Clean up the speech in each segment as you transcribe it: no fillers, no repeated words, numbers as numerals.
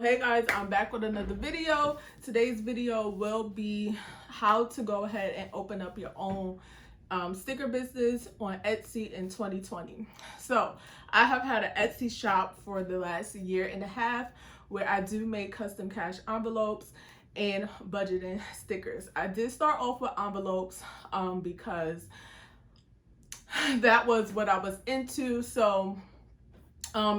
Hey guys, I'm back with another video. Today's video will be how to go ahead and open up your own sticker business on Etsy in 2020. So I have had an Etsy shop for the last year and a half where I do make custom cash envelopes and budgeting stickers. I did start off with envelopes because that was what I was into. So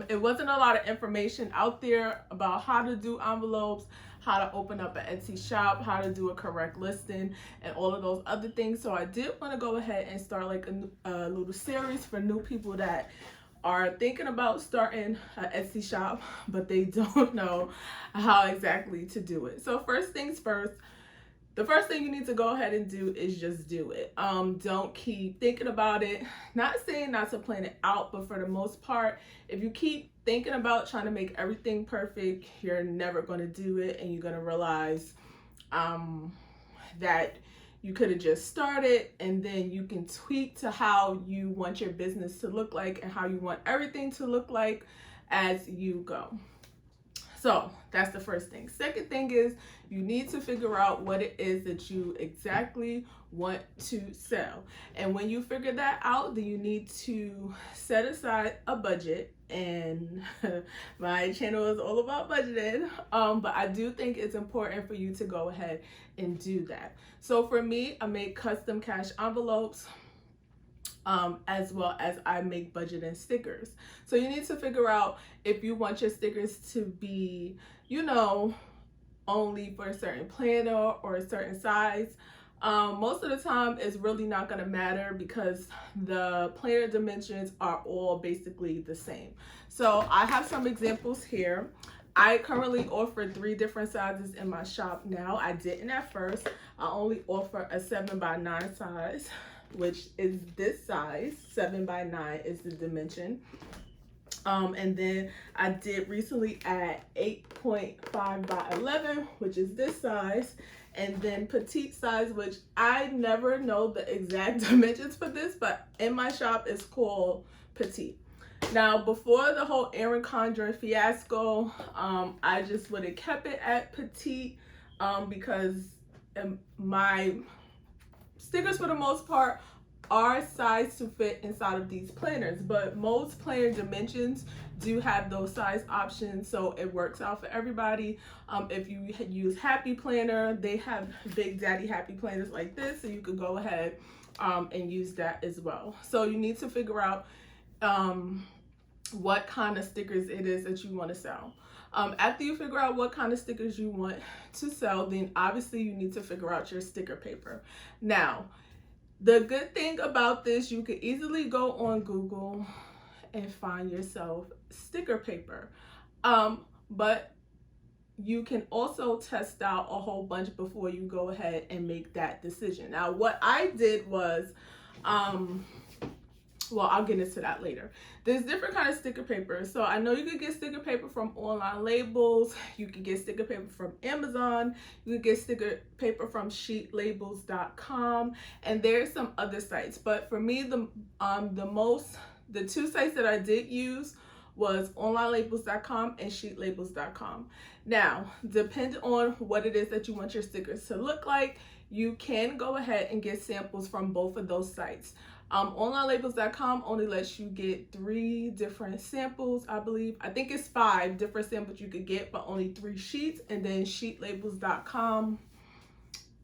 it wasn't a lot of information out there about how to do envelopes, how to open up an Etsy shop, how to do a correct listing, and all of those other things. So I did want to go ahead and start like a little series for new people that are thinking about starting an Etsy shop, but they don't know how exactly to do it. So first things first, the first thing you need to go ahead and do is just do it. Don't keep thinking about it. Not saying not to plan it out, but for the most part, if you keep thinking about trying to make everything perfect, you're never going to do it, and you're going to realize that you could have just started, and then you can tweak to how you want your business to look like and how you want everything to look like as you go. So that's the first thing. Second thing is you need to figure out what it is that you exactly want to sell. And when you figure that out, then you need to set aside a budget. And my channel is all about budgeting, but I do think it's important for you to go ahead and do that. So for me, I make custom cash envelopes, as well as I make budgeting stickers. So you need to figure out if you want your stickers to be, only for a certain planner or a certain size. Most of the time it's really not going to matter because the planner dimensions are all basically the same. So I have some examples here. I currently offer 3 different sizes in my shop now. I didn't at first. I only offer a 7x9 size, which is this size. 7x9 is the dimension. And then I did recently add 8.5x11, which is this size, and then petite size, which I never know the exact dimensions for this, but in my shop it's called petite. Now, before the whole Erin Condren fiasco, I just would have kept it at petite because my stickers, for the most part, are sized to fit inside of these planners, but most planner dimensions do have those size options, so it works out for everybody. If you use Happy Planner, they have Big Daddy Happy Planners like this, so you could go ahead and use that as well. So you need to figure out what kind of stickers it is that you want to sell. After you figure out what kind of stickers you want to sell, then obviously you need to figure out your sticker paper. Now, the good thing about this, you can easily go on Google and find yourself sticker paper. But you can also test out a whole bunch before you go ahead and make that decision. Now, what I did was, well, I'll get into that later. There's different kind of sticker paper. So I know you could get sticker paper from online labels. You can get sticker paper from Amazon. You can get sticker paper from sheetlabels.com. And there's some other sites. But for me, the 2 sites that I did use was onlinelabels.com and sheetlabels.com. Now, depending on what it is that you want your stickers to look like, you can go ahead and get samples from both of those sites. Onlinelabels.com only lets you get 3 different samples, I believe. I think it's 5 different samples you could get, but only 3 sheets. And then sheetlabels.com,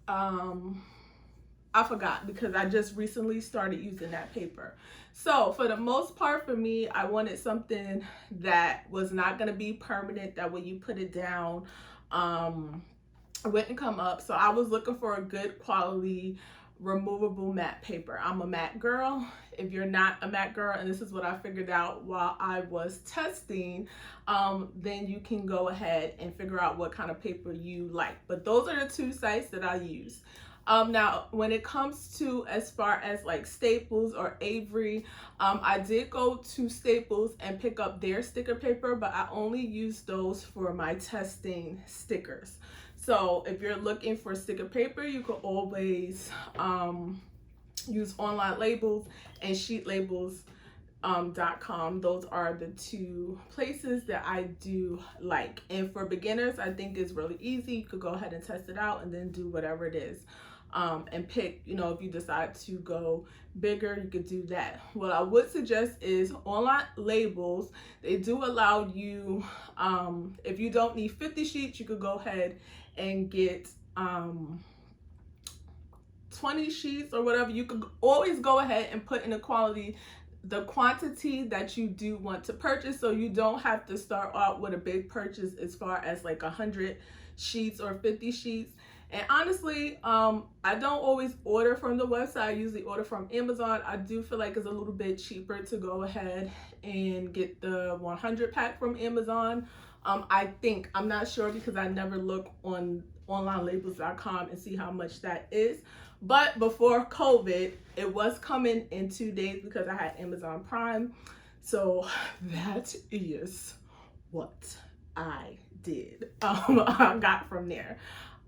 I forgot because I just recently started using that paper. So for the most part, for me, I wanted something that was not going to be permanent, that when you put it down, it wouldn't come up. So I was looking for a good quality removable matte paper. I'm a matte girl. If you're not a matte girl, and this is what I figured out while I was testing, then you can go ahead and figure out what kind of paper you like. But those are the 2 sites that I use. Now, when it comes to as far as like Staples or Avery, I did go to Staples and pick up their sticker paper, but I only use those for my testing stickers. So if you're looking for sticker paper, you can always use online labels and sheet labels .com. Those are the two places that I do like. And for beginners, I think it's really easy. You could go ahead and test it out and then do whatever it is. And pick, if you decide to go bigger, you could do that. What I would suggest is online labels. They do allow you, if you don't need 50 sheets, you could go ahead and get 20 sheets or whatever. You could always go ahead and put in the quantity that you do want to purchase, so you don't have to start out with a big purchase as far as like 100 sheets or 50 sheets. And honestly, I don't always order from the website. I usually order from Amazon. I do feel like it's a little bit cheaper to go ahead and get the 100 pack from Amazon. I think, I'm not sure because I never look on onlinelabels.com and see how much that is. But before COVID, it was coming in 2 days because I had Amazon Prime. So that is what I did. I got from there.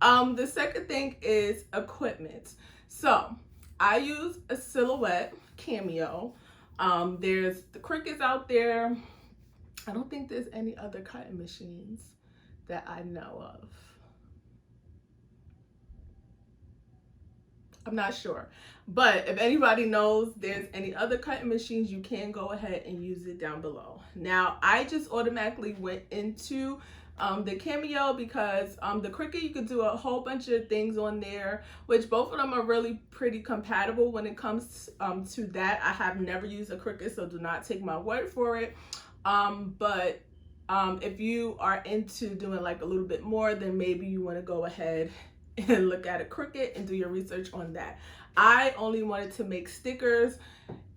The second thing is equipment. So I use a Silhouette Cameo. There's the Crickets out there. I don't think there's any other cutting machines that I know of. I'm not sure, but if anybody knows there's any other cutting machines, you can go ahead and use it down below. Now, I just automatically went into the Cameo because the Cricut, you could do a whole bunch of things on there, which both of them are really pretty compatible when it comes to that. I have never used a Cricut, so do not take my word for it. But if you are into doing like a little bit more, then maybe you want to go ahead and look at a Cricut and do your research on that. I only wanted to make stickers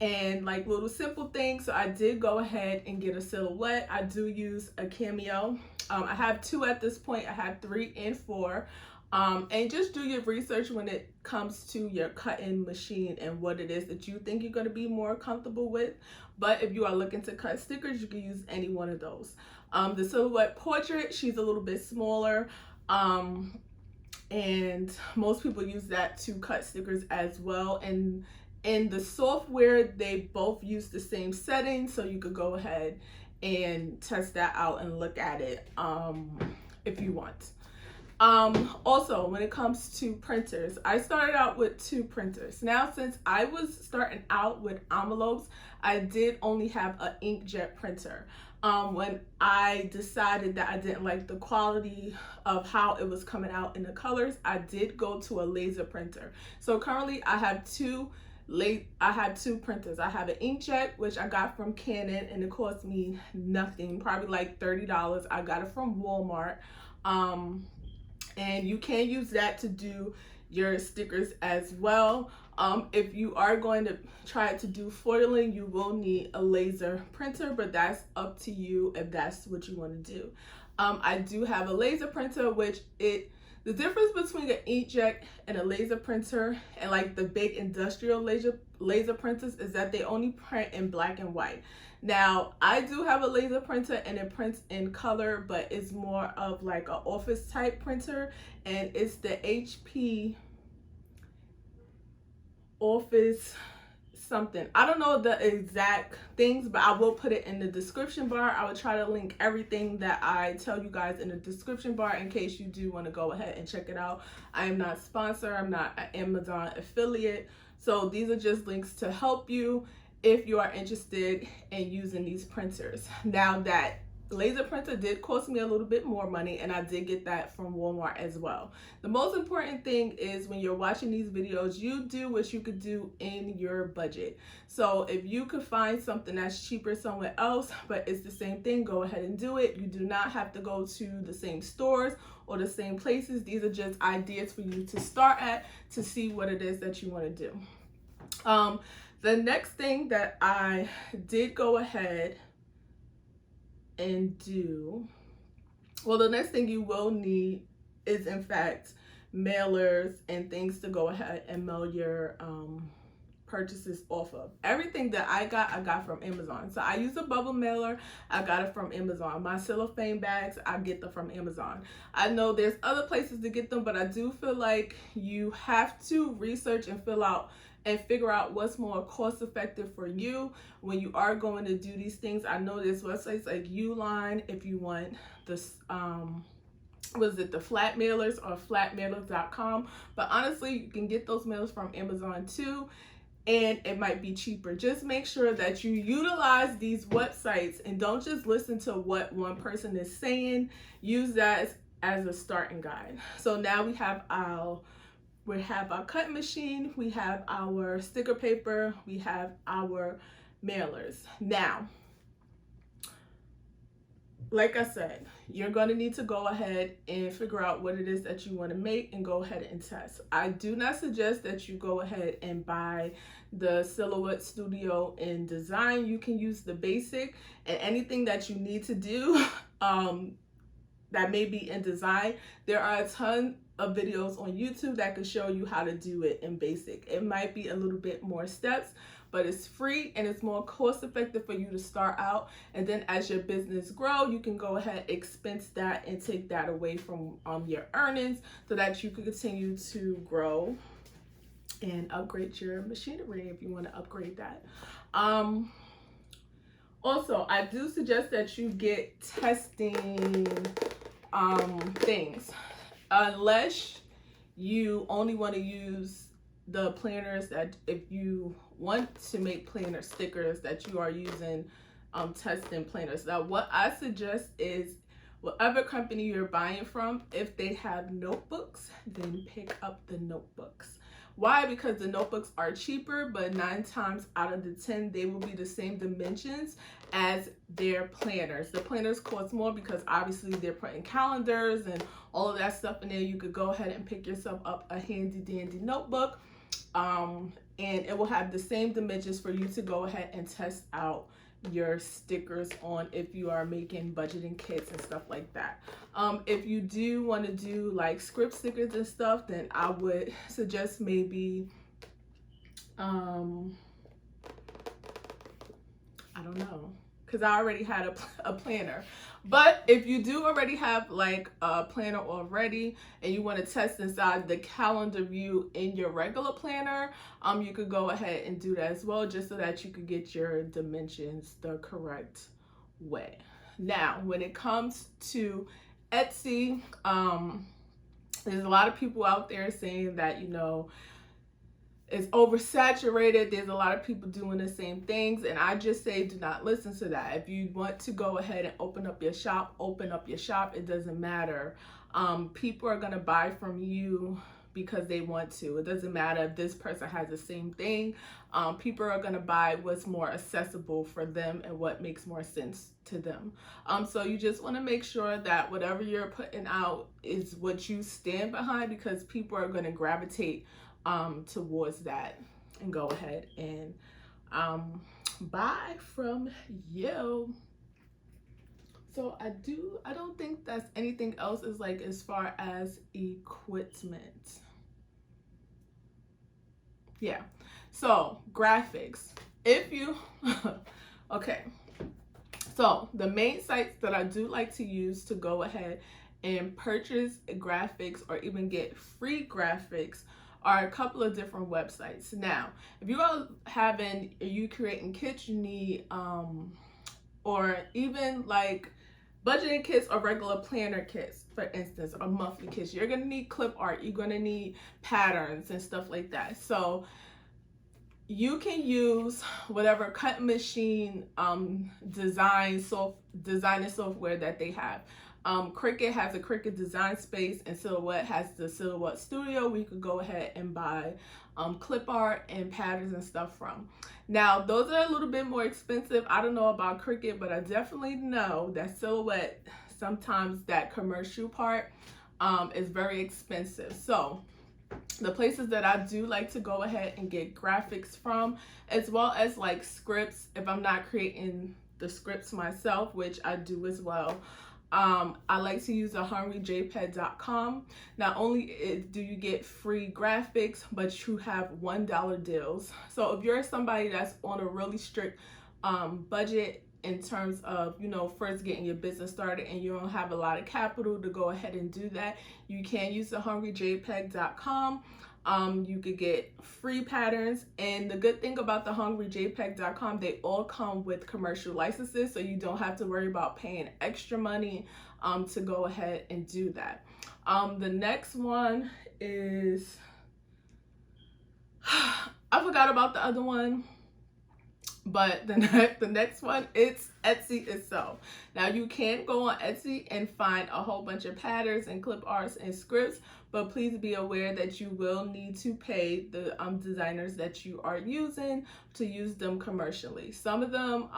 and like little simple things, so I did go ahead and get a Silhouette. I do use a Cameo. I have 2 at this point. I have 3 and 4. And just do your research when it comes to your cutting machine and what it is that you think you're going to be more comfortable with. But if you are looking to cut stickers, you can use any one of those. The Silhouette Portrait, she's a little bit smaller. And most people use that to cut stickers as well. And in the software, they both use the same settings, so you could go ahead and test that out and look at it if you want. Also, when it comes to printers, I started out with 2 printers. Now, since I was starting out with envelopes, I did only have an Inkjet printer. When I decided that I didn't like the quality of how it was coming out in the colors, I did go to a laser printer. So currently I have 2 printers. I have an Inkjet, which I got from Canon, and it cost me nothing, probably like $30. I got it from Walmart. And you can use that to do your stickers as well. If you are going to try to do foiling, you will need a laser printer, but that's up to you if that's what you want to do. I do have a laser printer, which the difference between an inkjet and a laser printer and like the big industrial laser printers is that they only print in black and white. Now, I do have a laser printer and it prints in color, but it's more of like an office type printer, and it's the HP Office something. I don't know the exact things, but I will put it in the description bar. I will try to link everything that I tell you guys in the description bar in case you do want to go ahead and check it out. I am not sponsored. I'm not an Amazon affiliate. So these are just links to help you if you are interested in using these printers. Now, that laser printer did cost me a little bit more money, and I did get that from Walmart as well. The most important thing is when you're watching these videos, you do what you could do in your budget. So if you could find something that's cheaper somewhere else, but it's the same thing, go ahead and do it. You do not have to go to the same stores or the same places. These are just ideas for you to start at to see what it is that you want to do. The next thing that I did go ahead and do, well, the next thing you will need is in fact mailers and things to go ahead and mail your purchases off of. Everything that I got from Amazon. So I use a bubble mailer. I got it from Amazon. My cellophane bags, I get them from Amazon. I know there's other places to get them, but I do feel like you have to research and fill out and figure out what's more cost effective for you when you are going to do these things. I know there's websites like Uline if you want this the flat mailers or flatmailers.com, but honestly you can get those mailers from Amazon too, and it might be cheaper. Just make sure that you utilize these websites and don't just listen to what one person is saying. Use that as a starting guide. So now we have our cutting machine, we have our sticker paper, we have our mailers. Now, like I said, you're going to need to go ahead and figure out what it is that you want to make and go ahead and test. I do not suggest that you go ahead and buy the Silhouette Studio in design. You can use the basic, and anything that you need to do that may be in design, there are a ton of videos on YouTube that can show you how to do it in basic. It might be a little bit more steps, but it's free and it's more cost effective for you to start out, and then as your business grow, you can go ahead, expense that, and take that away from your earnings so that you can continue to grow and upgrade your machinery if you want to upgrade that. Also, I do suggest that you get testing things, unless you only want to use the planners that, if you want to make planner stickers, that you are using testing planners. Now what I suggest is whatever company you're buying from, if they have notebooks, then pick up the notebooks. Why? Because the notebooks are cheaper, but 9 times out of the 10 they will be the same dimensions as their planners. The planners cost more because obviously they're putting calendars and all of that stuff in there. You could go ahead and pick yourself up a handy dandy notebook, and it will have the same dimensions for you to go ahead and test out your stickers on if you are making budgeting kits and stuff like that. If you do want to do like script stickers and stuff, then I would suggest maybe I don't know, because I already had a planner. But if you do already have like a planner already and you want to test inside the calendar view in your regular planner, you could go ahead and do that as well, just so that you could get your dimensions the correct way. Now, when it comes to Etsy, there's a lot of people out there saying that, you know, it's oversaturated. There's a lot of people doing the same things, and I just say do not listen to that. If you want to go ahead and open up your shop, open up your shop. It doesn't matter. People are going to buy from you because they want to. It doesn't matter if this person has the same thing. People are going to buy what's more accessible for them and what makes more sense to them. So you just want to make sure that whatever you're putting out is what you stand behind, because people are going to gravitate towards that and go ahead and buy from you. So I don't think that's anything else is like as far as equipment. Yeah, so graphics, if you okay, so the main sites that I do like to use to go ahead and purchase graphics or even get free graphics are a couple of different websites. Now, if you are creating kits, you need or even like budgeting kits or regular planner kits, for instance, or monthly kits, you're gonna need clip art, you're gonna need patterns and stuff like that. So you can use whatever cutting machine design software that they have. Cricut has a Cricut design space, and Silhouette has the Silhouette Studio where you could go ahead and buy clip art and patterns and stuff from. Now, those are a little bit more expensive. I don't know about Cricut, but I definitely know that Silhouette, sometimes that commercial part is very expensive. So the places that I do like to go ahead and get graphics from, as well as like scripts, if I'm not creating the scripts myself, which I do as well, I like to use hungryjpeg.com. Not only do you get free graphics, but you have $1 deals. So if you're somebody that's on a really strict budget in terms of, you know, first getting your business started and you don't have a lot of capital to go ahead and do that, you can use hungryjpeg.com. You could get free patterns, and the good thing about the hungryjpeg.com, they all come with commercial licenses, so you don't have to worry about paying extra money to go ahead and do that. The next one is I forgot about the other one, but the next one, it's Etsy itself. Now you can go on Etsy and find a whole bunch of patterns and clip arts and scripts, but please be aware that you will need to pay the designers that you are using to use them commercially. Some of them,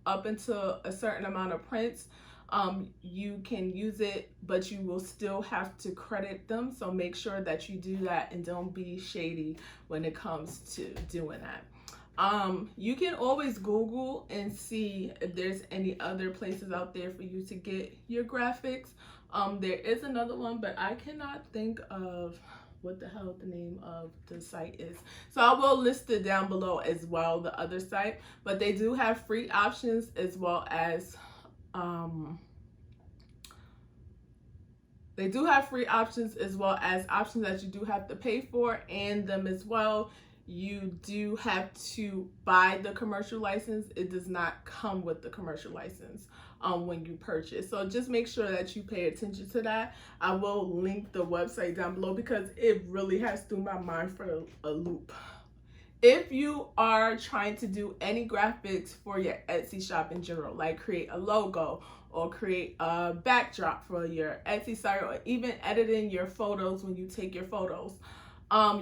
up until a certain amount of prints, you can use it, but you will still have to credit them. So make sure that you do that and don't be shady when it comes to doing that. You can always Google and see if there's any other places out there for you to get your graphics. There is another one, but I cannot think of what the hell the name of the site is. So I will list it down below as well, the other site, but they do have free options as well as options that you do have to pay for, and them as well. You do have to buy the commercial license. It does not come with the commercial license when you purchase. So just make sure that you pay attention to that. I will link the website down below because it really has threw my mind for a loop. If you are trying to do any graphics for your Etsy shop in general, like create a logo or create a backdrop for your Etsy site, or even editing your photos when you take your photos,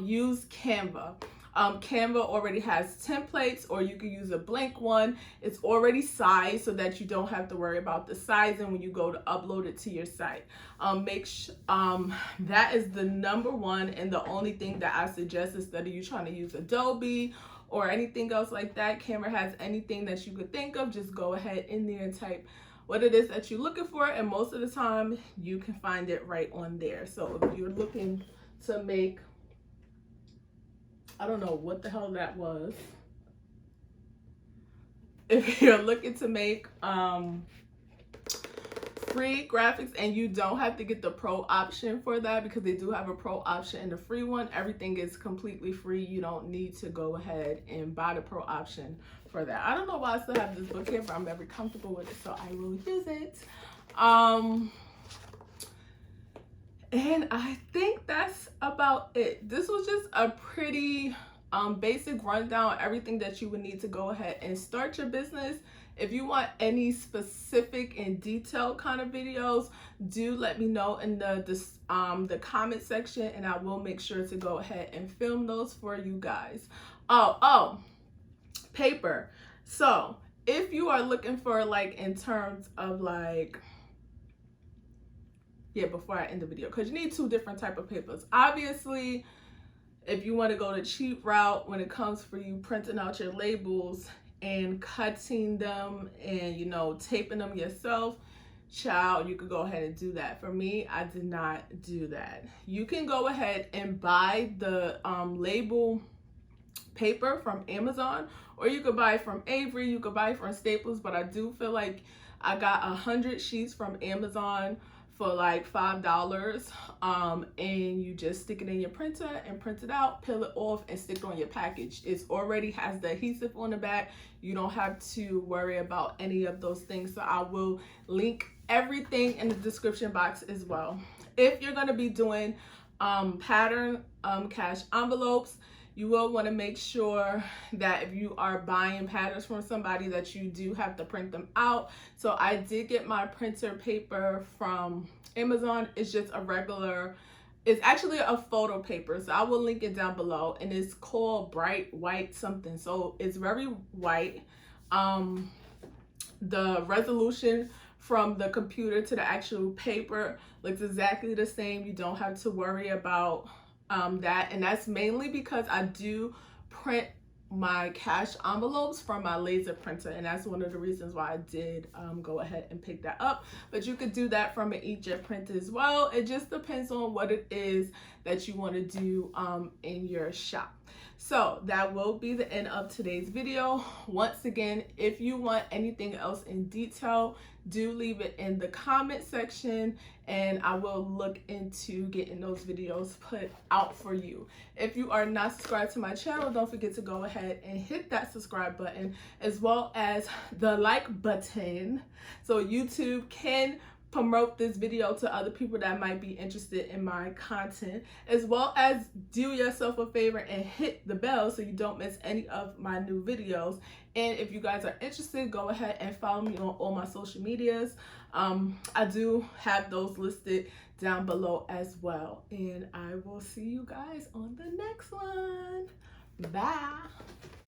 use Canva. Canva already has templates, or you can use a blank one. It's already sized so that you don't have to worry about the sizing when you go to upload it to your site. That is the number one and the only thing that I suggest instead of you trying to use Adobe or anything else like that. Canva has anything that you could think of. Just go ahead in there and type what it is that you're looking for, and most of the time you can find it right on there. So if you're looking to make, I don't know what the hell that was. If you're looking to make free graphics, and you don't have to get the pro option for that, because they do have a pro option and the free one. Everything is completely free. You don't need to go ahead and buy the pro option for that. I don't know why I still have this book here, but I'm very comfortable with it, so I will use it. And I think that's about it. This was just a pretty basic rundown, everything that you would need to go ahead and start your business. If you want any specific and detailed kind of videos, do let me know in the comment section, and I will make sure to go ahead and film those for you guys. Oh, paper. So if you are looking for, like, in terms of like, yeah, before I end the video, because you need two different type of papers. Obviously, if you want to go the cheap route when it comes for you printing out your labels and cutting them and, you know, taping them yourself, child, you could go ahead and do that. For me, I did not do that. You can go ahead and buy the label paper from Amazon, or you could buy it from Avery, you could buy it from Staples, but I do feel like I got 100 sheets from Amazon for like $5, and you just stick it in your printer and print it out, peel it off, and stick it on your package. It already has the adhesive on the back. You don't have to worry about any of those things. So I will link everything in the description box as well. If you're going to be doing pattern cash envelopes, you will want to make sure that if you are buying patterns from somebody, that you do have to print them out. So I did get my printer paper from Amazon. It's just a regular, it's actually a photo paper. So I will link it down below, and it's called Bright White something. So it's very white. The resolution from the computer to the actual paper looks exactly the same. You don't have to worry about that, and that's mainly because I do print my cash envelopes from my laser printer, and that's one of the reasons why I did go ahead and pick that up. But you could do that from an Inkjet printer as well. It just depends on what it is that you want to do in your shop. So that will be the end of today's video. Once again, if you want anything else in detail, do leave it in the comment section, and I will look into getting those videos put out for you. If you are not subscribed to my channel, don't forget to go ahead and hit that subscribe button as well as the like button so YouTube can promote this video to other people that might be interested in my content, as well as do yourself a favor and hit the bell so you don't miss any of my new videos. And if you guys are interested, go ahead and follow me on all my social medias. I do have those listed down below as well, and I will see you guys on the next one. Bye.